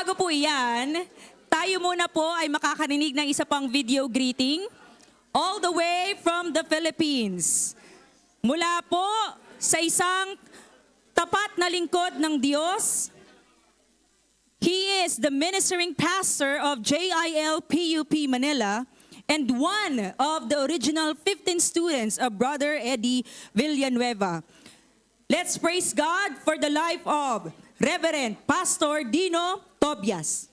bago po iyan, tayo muna po ay makakarinig ng isa pang video greeting all the way from the Philippines. Mula po sa isang tapat na lingkod ng Diyos, he is the ministering pastor of JIL PUP Manila and one of the original 15 students of Brother Eddie Villanueva. Let's praise God for the life of Reverend Pastor Dino Tobias.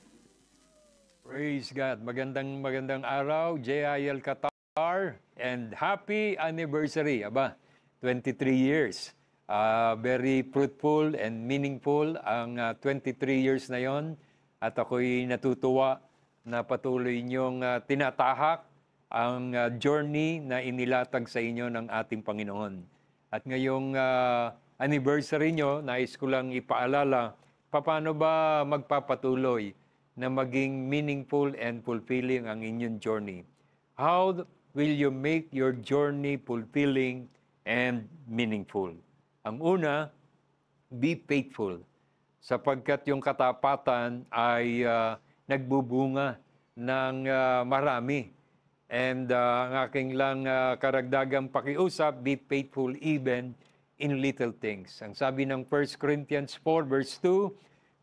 Praise God. Magandang araw, JIL Qatar, and happy anniversary. 23 years. Very fruitful and meaningful ang 23 years na yon. At ako'y natutuwa na patuloy niyong tinatahak ang journey na inilatag sa inyo ng ating Panginoon. At ngayong anniversary nyo, nais ko lang ipaalala, paano ba magpapatuloy na maging meaningful and fulfilling ang inyong journey? How will you make your journey fulfilling and meaningful? Ang una, be faithful, sapagkat yung katapatan ay nagbubunga ng marami. And ang aking lang karagdagang pakiusap, be faithful even in little things. Ang sabi ng 1 Corinthians 4 verse 2,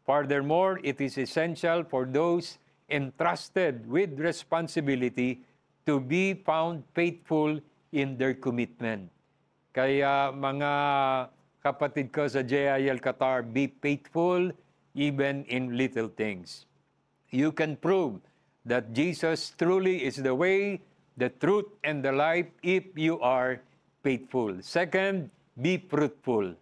furthermore, it is essential for those entrusted with responsibility to be found faithful in their commitment. Kaya mga kapatid ko sa JIL Qatar, be faithful even in little things. You can prove that Jesus truly is the way, the truth, and the life if you are faithful. Second, be fruitful.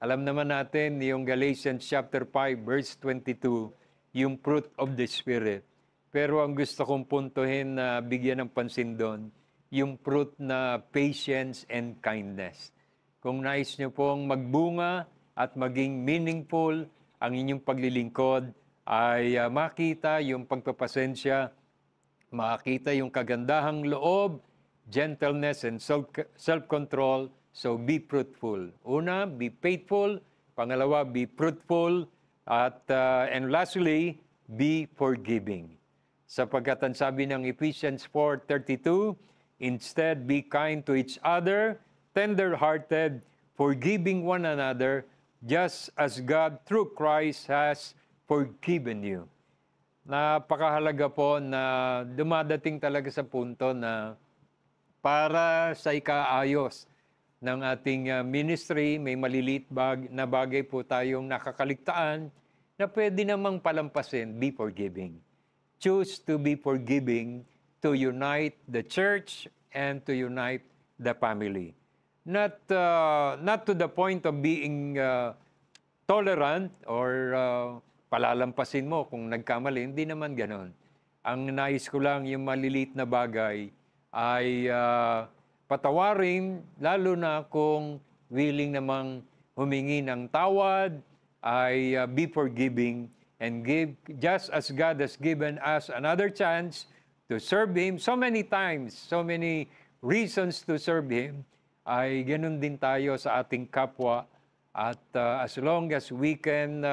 Alam naman natin yung Galatians chapter 5 verse 22, yung fruit of the Spirit. Pero ang gusto kong puntuhin na bigyan ng pansin doon, yung fruit na patience and kindness. Kung nais nyo pong magbunga at maging meaningful ang inyong paglilingkod, ay makita yung pagpapasensya, makita yung kagandahang loob, gentleness and self-control. So be fruitful. Una, be faithful. Pangalawa, be fruitful. And lastly, be forgiving. Sapagkat ang sabi ng Ephesians 4:32, instead be kind to each other, tender-hearted, forgiving one another, just as God through Christ has forgiven you. Napakahalaga po na dumadating talaga sa punto na para sa ikaayos ng ating ministry, may maliliit na bagay po tayong nakakaligtaan na pwede namang palampasin, be forgiving. Choose to be forgiving to unite the church and to unite the family. Not to the point of being tolerant or palalampasin mo kung nagkamali, hindi naman ganon. Ang nais ko lang yung maliliit na bagay ay patawarin, lalo na kung willing namang humingi ng tawad, ay be forgiving and give, just as God has given us another chance to serve Him so many times, so many reasons to serve Him, ay ganun din tayo sa ating kapwa. At as long as we can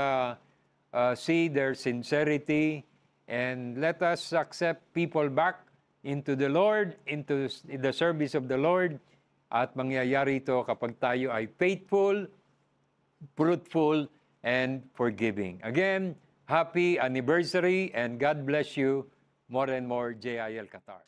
see their sincerity and let us accept people back into the Lord, into the service of the Lord, at mangyayari ito kapag tayo ay faithful, fruitful, and forgiving. Again, happy anniversary and God bless you more and more, JIL Qatar.